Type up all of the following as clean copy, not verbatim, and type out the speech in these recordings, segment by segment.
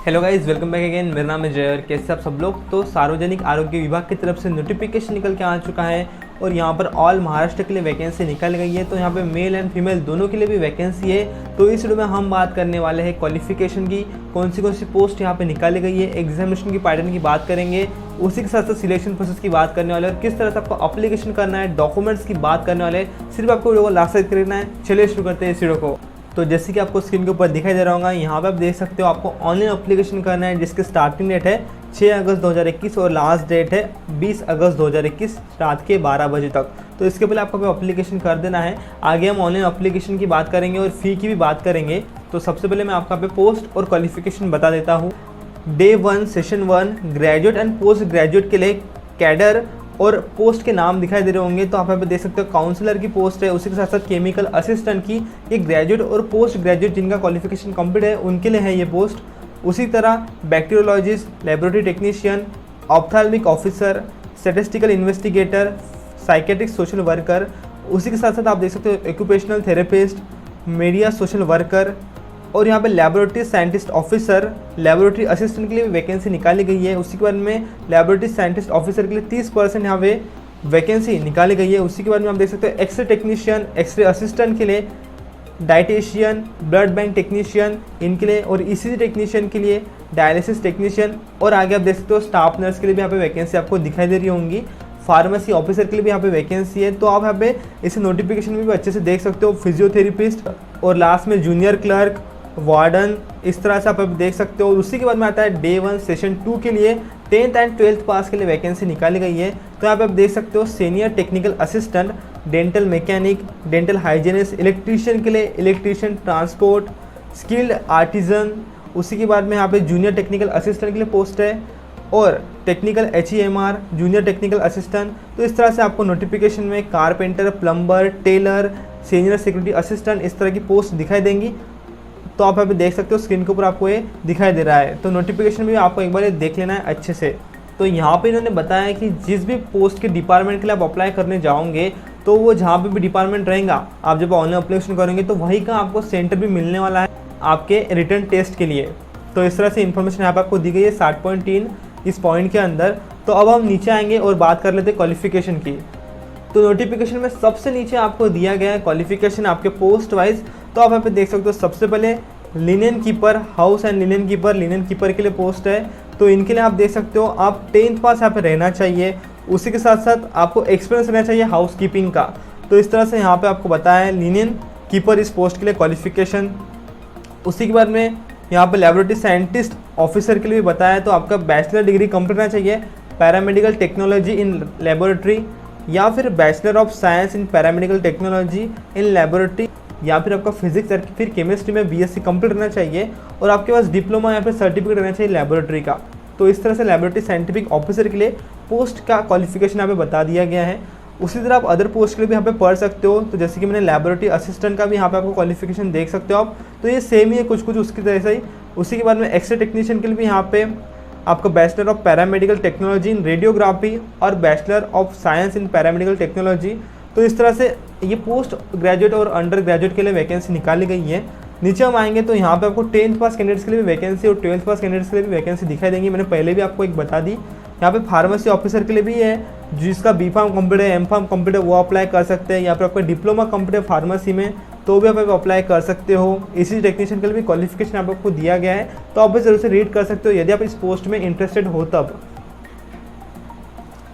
Hello guys, welcome back again. मेरा नाम है जय और कैसे आप सब लोग। तो सार्वजनिक आरोग्य विभाग की तरफ से नोटिफिकेशन निकल के आ चुका है और यहाँ पर ऑल महाराष्ट्र के लिए वैकेंसी निकल गई है। तो यहाँ पे मेल एंड फीमेल दोनों के लिए भी वैकेंसी है। तो इस वीडियो में हम बात करने वाले हैं क्वालिफिकेशन की, कौन सी पोस्ट यहाँ पे निकाली गई है, एग्जामिनेशन की पैटर्न की बात करेंगे, उसी के साथ साथ सिलेक्शन प्रोसेस की बात करने वाले और किस तरह से आपको अप्लीकेशन करना है, डॉक्यूमेंट्स की बात करने वाले। सिर्फ आपको वीडियो को लास्ट तक करना है। चलिए शुरू करते हैं इस वीडियो को। तो जैसे कि आपको स्क्रीन के ऊपर दिखाई दे रहा होगा, यहाँ पे आप देख सकते हो आपको ऑनलाइन एप्लीकेशन करना है, जिसके स्टार्टिंग डेट है 6 अगस्त 2021 और लास्ट डेट है 20 अगस्त 2021 रात के 12 बजे तक। तो इसके पहले आपको एप्लीकेशन कर देना है। आगे हम ऑनलाइन एप्लीकेशन की बात करेंगे और फ़ी की भी बात करेंगे। तो सबसे पहले मैं आपका पोस्ट और क्वालिफिकेशन बता देता हूँ। Day 1 session 1 graduate and post graduate के लिए कैडर और पोस्ट के नाम दिखाई दे रहे होंगे। तो आप यहाँ पे देख सकते हो काउंसलर की पोस्ट है, उसी के साथ साथ केमिकल असिस्टेंट की। ये ग्रेजुएट और पोस्ट ग्रेजुएट जिनका क्वालिफिकेशन कंप्लीट है उनके लिए है ये पोस्ट। उसी तरह bacteriologist, laboratory technician, ophthalmic officer, statistical investigator, psychiatric social worker. उसी के साथ साथ आप देख सकते हो occupational therapist, media social worker और यहाँ पे laboratory scientist officer, laboratory assistant के लिए वैकेंसी निकाली गई है। उसी के बाद में लेबोरेटरी साइंटिस्ट ऑफिसर के लिए 30% यहाँ पे वैकेंसी निकाली गई है। उसी के बाद में आप देख सकते हो एक्सरे टेक्नीशियन, एक्सरे असिस्टेंट के लिए, डाइटेशियन, ब्लड बैंक टेक्नीशियन इनके लिए और ईसीजी टेक्नीशियन के लिए, डायलिसिस टेक्नीशियन और आगे आप देख सकते हो स्टाफ नर्स के लिए भी यहाँ पे वैकेंसी आपको दिखाई दे रही होंगी। फार्मेसी ऑफिसर के लिए भी यहाँ पे वैकेंसी है। तो आप यहाँ पे इसे नोटिफिकेशन में भी अच्छे से देख सकते हो। फिजियोथेरेपिस्ट और लास्ट में जूनियर क्लर्क, वार्डन, इस तरह से आप देख सकते हो। और उसी के बाद में आता है डे 1 सेशन 2 के लिए 10th एंड 12th पास के लिए वैकेंसी निकाली गई है। तो यहाँ पे आप देख सकते हो senior technical assistant, dental mechanic, dental hygienist, electrician के लिए इलेक्ट्रीशियन, ट्रांसपोर्ट, स्किल्ड आर्टिजन। उसी के बाद में यहाँ पे जूनियर टेक्निकल असिस्टेंट के लिए पोस्ट है और technical HEMR, junior technical assistant. तो इस तरह से आपको नोटिफिकेशन में carpenter, plumber, tailor, senior security assistant इस तरह की पोस्ट दिखाई देंगी। तो आप यहाँ पे देख सकते हो स्क्रीन के ऊपर आपको ये दिखाई दे रहा है। तो नोटिफिकेशन भी आपको एक बार ये देख लेना है अच्छे से। तो यहाँ पे इन्होंने बताया कि जिस भी पोस्ट के डिपार्टमेंट के लिए आप अप्लाई करने जाओगे तो वो जहाँ पे भी डिपार्टमेंट रहेगा, आप जब ऑनलाइन अप्लीकेशन करेंगे तो वहीं का आपको सेंटर भी मिलने वाला है आपके रिटर्न टेस्ट के लिए। तो इस तरह से इन्फॉर्मेशन यहाँ पर आपको दी गई है 60.3 इस पॉइंट के अंदर। तो अब हम नीचे आएंगे और बात कर लेते हैं क्वालिफिकेशन की। तो नोटिफिकेशन में सबसे नीचे आपको दिया गया है क्वालिफिकेशन आपके पोस्ट वाइज। तो आप यहाँ पे देख सकते हो सबसे पहले linen keeper, house and linen keeper के लिए पोस्ट है। तो इनके लिए आप देख सकते हो आप 10th पास यहाँ पे रहना चाहिए। उसी के साथ साथ आपको एक्सपीरियंस रहना चाहिए हाउस कीपिंग का। तो इस तरह से यहाँ पे आपको बताया है लिनेन कीपर इस पोस्ट के लिए क्वालिफिकेशन। उसी के बाद में यहाँ पे लेबोरेटरी साइंटिस्ट ऑफिसर के लिए भी बताया है। तो आपका बैचलर डिग्री कंप्लीट रहना चाहिए पैरामेडिकल टेक्नोलॉजी इन लेबोरेटरी या फिर bachelor of science in paramedical technology in laboratory या फिर आपका फिजिक्स या फिर केमिस्ट्री में BSc कंप्लीट रहना चाहिए और आपके पास डिप्लोमा या फिर सर्टिफिकेट रहना चाहिए लेबोरेटरी का। तो इस तरह से लेबोरेटरी साइंटिफिक ऑफिसर के लिए पोस्ट का क्वालिफिकेशन यहाँ पे बता दिया गया है। उसी तरह आप अदर पोस्ट के लिए भी यहाँ पे पढ़ सकते हो। तो जैसे कि मैंने लेबोरेटरी असिस्टेंट का भी यहाँ पे आपको क्वालिफिकेशन देख सकते हो आप। तो ये सेम ही है कुछ उसकी तरह से ही। उसी के बाद में एक्सरे टेक्नीशियन के लिए भी यहाँ पे आपका bachelor of paramedical technology in radiography और bachelor of science in paramedical technology. तो इस तरह से ये पोस्ट ग्रेजुएट और अंडर ग्रेजुएट के लिए वैकेंसी निकाली गई है। नीचे हम आएंगे तो यहाँ पे आपको 10th पास कैंडिडेट्स के लिए भी वैकेंसी और 12th पास कैंडिडेट्स के लिए भी वैकेंसी दिखाई देंगी। मैंने पहले भी आपको एक बता दी। यहाँ पे फार्मेसी ऑफिसर के लिए भी है, जिसका B.Pharm कंप्लीट है, M.Pharm कंप्लीट है वो अप्लाई कर सकते हैं। यहाँ पर आपका डिप्लोमा कंप्लीट है फार्मेसी में तो भी आप अप्लाई कर सकते हो। इसी टेक्नीशियन के लिए भी क्वालिफिकेशन यहाँ पर आपको दिया गया है। तो आप जरूर से रीड कर सकते हो यदि आप इस पोस्ट में इंटरेस्टेड हो तब।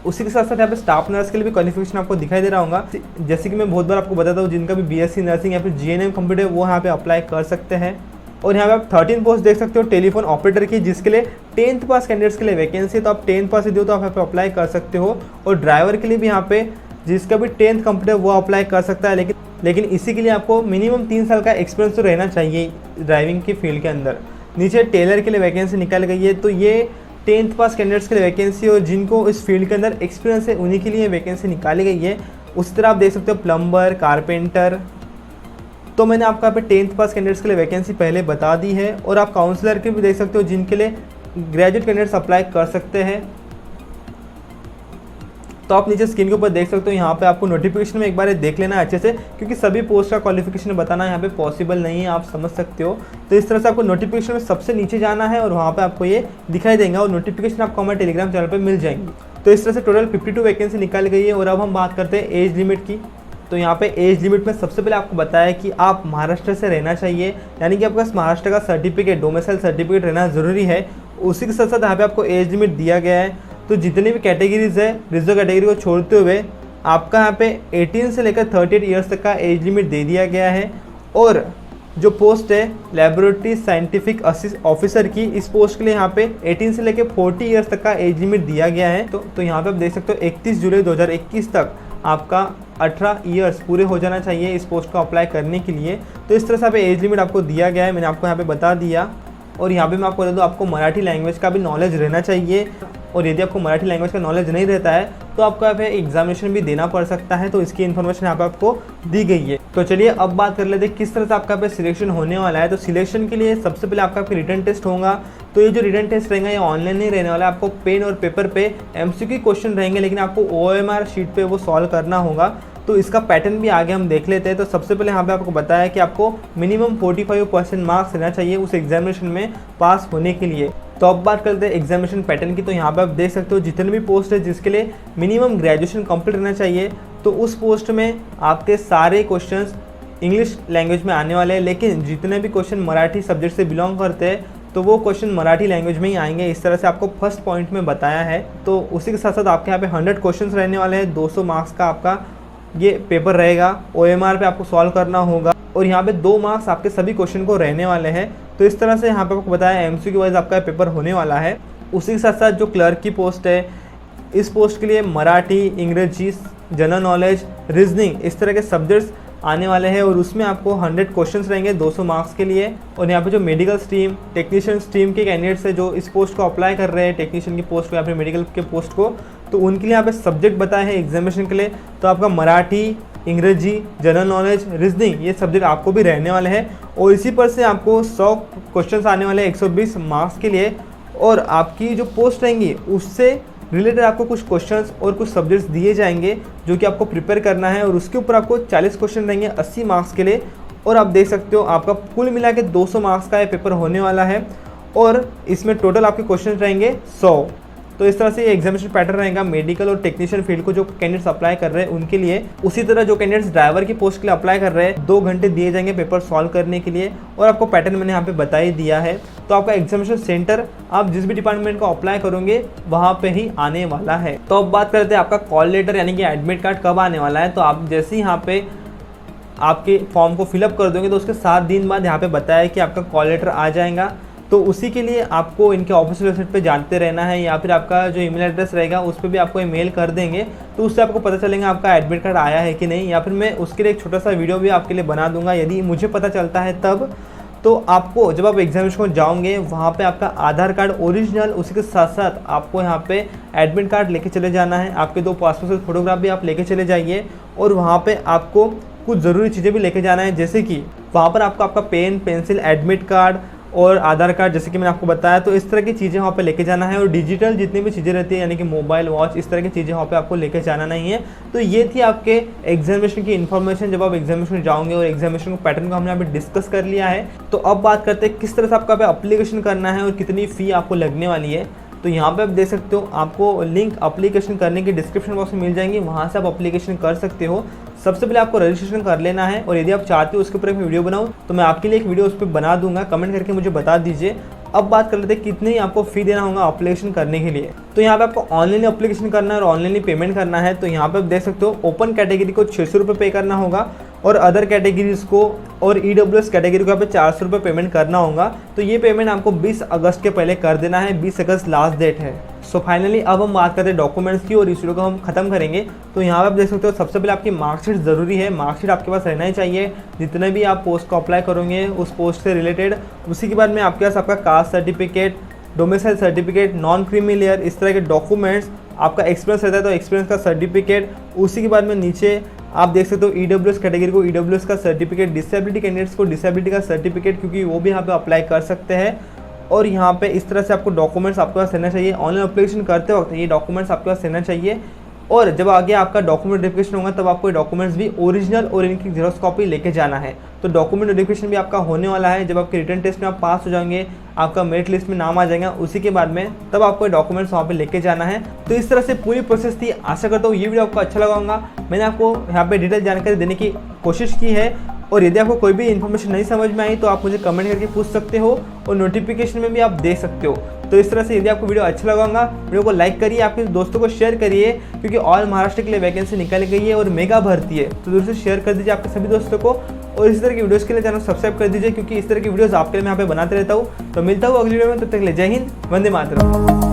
उसी के साथ साथ यहाँ पे स्टाफ नर्स के लिए भी क्वालिफिकेशन आपको दिखाई दे रहा होगा। जैसे कि मैं बहुत बार आपको बताता हूँ, जिनका भी BSc नर्सिंग या फिर GNM कंप्लीट है वो यहाँ पे अप्लाई कर सकते हैं। और यहाँ पे आप 13 पोस्ट देख सकते हो टेलीफोन ऑपरेटर की, जिसके लिए 10th पास कैंडिडेट्स के लिए वैकेंसी है। तो आप 10th पास यदि हो तो आप यहाँ पे अप्लाई कर सकते हो। और ड्राइवर के लिए भी यहाँ पे जिसका भी 10th कंप्लीट है वो अप्लाई कर सकता है, लेकिन इसी के लिए आपको मिनिमम 3 साल का एक्सपीरियंस तो रहना चाहिए ड्राइविंग की फील्ड के अंदर। नीचे टेलर के लिए वैकेंसी निकाल गई है। तो ये 10th पास कैंडिडेट्स के लिए वैकेंसी और जिनको इस फील्ड के अंदर एक्सपीरियंस है उन्हीं के लिए वैकेंसी निकाली गई है। उसी तरह आप देख सकते हो प्लम्बर, कारपेंटर। तो मैंने आपको यहाँ पे 10th पास कैंडिडेट्स के लिए वैकेंसी पहले बता दी है। और आप काउंसलर के भी देख सकते हो जिनके लिए ग्रेजुएट कैंडिडेट्स अप्लाई कर सकते हैं। तो आप नीचे स्क्रीन के ऊपर देख सकते हो, यहाँ पे आपको नोटिफिकेशन में एक बार देख लेना है अच्छे से, क्योंकि सभी पोस्ट का क्वालिफिकेशन बताना यहाँ पे पॉसिबल नहीं है, आप समझ सकते हो। तो इस तरह से आपको नोटिफिकेशन में सबसे नीचे जाना है और वहाँ पे आपको ये दिखाई देगा और नोटिफिकेशन आपको हमारे टेलीग्राम चैनल पर मिल जाएंगी। तो इस तरह से टोटल 52 वैकेंसी निकल गई है। और अब हम बात करते हैं एज लिमिट की। तो यहाँ पे एज लिमिट में सबसे पहले आपको बताया कि आप महाराष्ट्र से रहना चाहिए, यानी कि आपके पास महाराष्ट्र का सर्टिफिकेट, डोमिसाइल सर्टिफिकेट रहना ज़रूरी है। उसी के साथ साथ यहाँ पे आपको एज लिमिट दिया गया है। तो जितनी भी कैटेगरीज है, रिजर्व कैटेगरी को छोड़ते हुए आपका यहाँ पे 18 से लेकर 38 ईयर्स तक का एज लिमिट दे दिया गया है। और जो पोस्ट है लेबोरेटरी साइंटिफिक ऑफिसर की, इस पोस्ट के लिए यहाँ पे 18 से लेकर 40 ईयर्स तक का एज लिमिट दिया गया है। तो यहाँ पे आप देख सकते हो 31 जुलाई 2021 तक आपका 18 ईयर्स पूरे हो जाना चाहिए इस पोस्ट को अप्लाई करने के लिए। तो इस तरह से यहाँ पे एज लिमिट आपको दिया गया है, मैंने आपको यहाँ पे बता दिया। और यहाँ पे मैं आपको बता दूँ, आपको मराठी लैंग्वेज का भी नॉलेज रहना चाहिए। और यदि आपको मराठी लैंग्वेज का नॉलेज नहीं रहता है तो आपको यहाँ पे एग्जामिनेशन भी देना पड़ सकता है। तो इसकी इन्फॉर्मेशन यहाँ पे आपको दी गई है। तो चलिए अब बात कर लेते हैं किस तरह से आपका पे सिलेक्शन होने वाला है। तो सिलेक्शन के लिए सबसे पहले आपका रिटन टेस्ट होगा। तो ये जो रिटन टेस्ट रहेगा ये ऑनलाइन नहीं रहने वाला है, आपको पेन और पेपर पे MCQ क्वेश्चन रहेंगे, लेकिन आपको OMR शीट पे वो सॉल्व करना होगा। तो इसका पैटर्न भी आगे हम देख लेते हैं। तो सबसे पहले यहाँ पे आपको बताया कि आपको मिनिमम 45% मार्क्स रहना चाहिए उस एग्जामिनेशन में पास होने के लिए। तो अब बात करते हैं एग्जामिनेशन पैटर्न की। तो यहाँ पे आप देख सकते हो जितने भी पोस्ट है जिसके लिए मिनिमम ग्रेजुएशन कंप्लीट रहना चाहिए, तो उस पोस्ट में आपके सारे क्वेश्चंस इंग्लिश लैंग्वेज में आने वाले हैं। लेकिन जितने भी क्वेश्चन मराठी सब्जेक्ट से बिलोंग करते हैं तो वो क्वेश्चन मराठी लैंग्वेज में ही आएंगे। इस तरह से आपको फर्स्ट पॉइंट में बताया है। तो उसी के साथ साथ आपके यहाँ पे 100 क्वेश्चन रहने वाले हैं, 200 मार्क्स का आपका ये पेपर रहेगा। OMR पे आपको सॉल्व करना होगा और यहाँ पे 2 मार्क्स आपके सभी क्वेश्चन को रहने वाले हैं। तो इस तरह से यहाँ पे आपको बताया MCQ वाइज आपका पेपर होने वाला है। उसी के साथ साथ जो क्लर्क की पोस्ट है, इस पोस्ट के लिए मराठी, इंग्रजी, जनरल नॉलेज, रीजनिंग इस तरह के सब्जेक्ट्स आने वाले हैं। और उसमें आपको 100 क्वेश्चंस रहेंगे 200 मार्क्स के लिए। और यहाँ पे जो मेडिकल स्ट्रीम, टेक्नीशियन स्ट्रीम के कैंडिडेट्स है जो इस पोस्ट को अप्लाई कर रहे हैं, टेक्नीशियन की पोस्ट को या फिर मेडिकल के पोस्ट को, तो उनके लिए यहाँ पे सब्जेक्ट बताए हैं एग्जामिनेशन के लिए। तो आपका मराठी, इंग्रजी, जनरल नॉलेज, रीजनिंग ये सब्जेक्ट आपको भी रहने वाले हैं। और इसी पर से आपको 100 क्वेश्चंस आने वाले हैं 120 मार्क्स के लिए। और आपकी जो पोस्ट रहेंगी उससे रिलेटेड आपको कुछ क्वेश्चंस और कुछ सब्जेक्ट्स दिए जाएंगे जो कि आपको प्रिपेयर करना है। और उसके ऊपर आपको 40 क्वेश्चन रहेंगे 80 मार्क्स के लिए। और आप देख सकते हो आपका कुल मिला के 200 मार्क्स का ये पेपर होने वाला है। और इसमें टोटल आपके क्वेश्चन रहेंगे 100। तो इस तरह से ये एग्जामिनेशन पैटर्न रहेगा मेडिकल और टेक्नीशियन फील्ड को जो कैंडिडेट्स अप्लाई कर रहे हैं उनके लिए। उसी तरह जो कैंडिडेट्स ड्राइवर की पोस्ट के लिए अप्लाई कर रहे हैं 2 घंटे दिए जाएंगे पेपर सॉल्व करने के लिए। और आपको पैटर्न मैंने यहाँ पे बता ही दिया है। तो आपका एग्जामिनेशन सेंटर आप जिस भी डिपार्टमेंट को अप्लाई करोगे वहाँ पे ही आने वाला है। तो अब बात करते हैं आपका कॉल लेटर यानी कि एडमिट कार्ड कब आने वाला है। तो आप जैसे ही यहाँ पे आपके फॉर्म को फिलअप कर दोगे तो उसके 7 दिन बाद यहाँ पे बताया कि आपका कॉल लेटर आ जाएगा। तो उसी के लिए आपको इनके ऑफिशियल वेबसाइट पे जानते रहना है, या फिर आपका जो ईमेल एड्रेस रहेगा उस पर भी आपको ईमेल कर देंगे। तो उससे आपको पता चलेगा आपका एडमिट कार्ड आया है कि नहीं। या फिर मैं उसके लिए एक छोटा सा वीडियो भी आपके लिए बना दूंगा यदि मुझे पता चलता है तब। तो आपको जब आप एग्जामिनेशन को जाओगे वहाँ पे आपका आधार कार्ड ओरिजिनल, उसी के साथ साथ आपको यहाँ पे एडमिट कार्ड लेके चले जाना है। आपके 2 पासपोर्ट साइज फोटोग्राफ भी आप लेके चले जाइए। और वहाँ पे आपको कुछ ज़रूरी चीज़ें भी लेके जाना है, जैसे कि वहाँ पर आपको आपका पेन, पेंसिल, एडमिट कार्ड और आधार कार्ड, जैसे कि मैंने आपको बताया। तो इस तरह की चीज़ें वहाँ पे लेके जाना है। और डिजिटल जितनी भी चीज़ें रहती है यानी कि मोबाइल, वॉच, इस तरह की चीज़ें वहाँ पे आपको लेके जाना नहीं है। तो ये थी आपके एग्जामिनेशन की इन्फॉर्मेशन जब आप एग्जामिनेशन जाओगे। और एग्जामिनेशन को पैटर्न को हमने यहाँ पे डिस्कस कर लिया है। तो अब बात करते हैं किस तरह से आपका अप्लीकेशन करना है और कितनी फ़ी आपको लगने वाली है। तो यहाँ पे आप देख सकते हो आपको लिंक अप्लीकेशन करने की डिस्क्रिप्शन बॉक्स में मिल जाएंगी, वहाँ से आप अप्लीकेशन कर सकते हो। सबसे पहले आपको रजिस्ट्रेशन कर लेना है। और यदि आप चाहते हो उसके ऊपर एक वीडियो बनाऊँ तो मैं आपके लिए एक वीडियो उस पर बना दूंगा, कमेंट करके मुझे बता दीजिए। अब बात कर लेते हैं कितनी आपको फ़ी देना होगा अप्लीकेशन करने के लिए। तो यहाँ पे आपको ऑनलाइन अप्लीकेशन करना है और ऑनलाइन पेमेंट करना है। तो यहाँ पे आप देख सकते हो ओपन कैटेगरी को 600 रुपये पे करना होगा और अदर कैटेगरीज को और EWS कैटेगरी को यहाँ पे 400 रुपये पेमेंट करना होगा। तो ये पेमेंट आपको 20 अगस्त के पहले कर देना है, 20 अगस्त लास्ट डेट है। सो फाइनली अब हम बात करते हैं डॉक्यूमेंट्स की और इस वीडियो को हम खत्म करेंगे। तो यहाँ पे आप देख सकते हो सबसे पहले आपकी मार्कशीट ज़रूरी है। मार्कशीट आपके पास रहना ही चाहिए जितने भी आप पोस्ट को अप्लाई करोगे उस पोस्ट से रिलेटेड। उसी के बाद में आपके पास आपका caste certificate, domicile certificate, non creamy layer, इस तरह के डॉक्यूमेंट्स, आपका एक्सपीरियंस रहता है तो एक्सपीरियंस का सर्टिफिकेट। उसी के बाद में नीचे आप देख सकते हो EWS कैटेगरी को EWS का सर्टिफिकेट, डिसेबिलिटी कैंडिडेट्स को डिसेबिलिटी का सर्टिफिकेट, क्योंकि वो भी यहाँ पे अप्लाई कर सकते हैं। और यहाँ पे इस तरह से आपको डॉक्यूमेंट्स आपके पास रहना चाहिए। ऑनलाइन अप्लीकेशन करते वक्त ये डॉक्यूमेंट्स आपके पास रहना चाहिए। और जब आगे आपका डॉक्यूमेंट वेरिफिकेशन होगा तब आपको डॉक्यूमेंट्स भी ओरिजिनल और इनकी जेरॉक्स कॉपी लेके जाना है। तो डॉक्यूमेंट वेरिफिकेशन भी आपका होने वाला है। जब आपके रिटर्न टेस्ट में आप पास हो जाएंगे, आपका मेरिट लिस्ट में नाम आ जाएगा, उसी के बाद में तब आपको डॉक्यूमेंट्स वहाँ पे लेके जाना है। तो इस तरह से पूरी प्रोसेस थी। आशा करता हूँ ये वीडियो आपको अच्छा लगा होगा। मैंने आपको यहाँ पे डिटेल जानकारी देने की कोशिश की है, और यदि आपको कोई भी इन्फॉर्मेशन नहीं समझ में आई तो आप मुझे कमेंट करके पूछ सकते हो, और नोटिफिकेशन में भी आप देख सकते हो। तो इस तरह से यदि आपको वीडियो अच्छा लगा होगा, वीडियो को लाइक करिए, आपके दोस्तों को शेयर करिए, क्योंकि ऑल महाराष्ट्र के लिए वैकेंसी निकल गई है और मेगा भर्ती है। तो दूर से शेयर कर दीजिए आपके सभी दोस्तों को, और इस तरह की वीडियोस के लिए चैनल सब्सक्राइब कर दीजिए, क्योंकि इस तरह की वीडियोस आपके लिए मैं यहाँ पे बनाते रहता हूँ। तो मिलता हूँ अगली वीडियो में, तब तक के लिए जय हिंद, वंदे मातरम।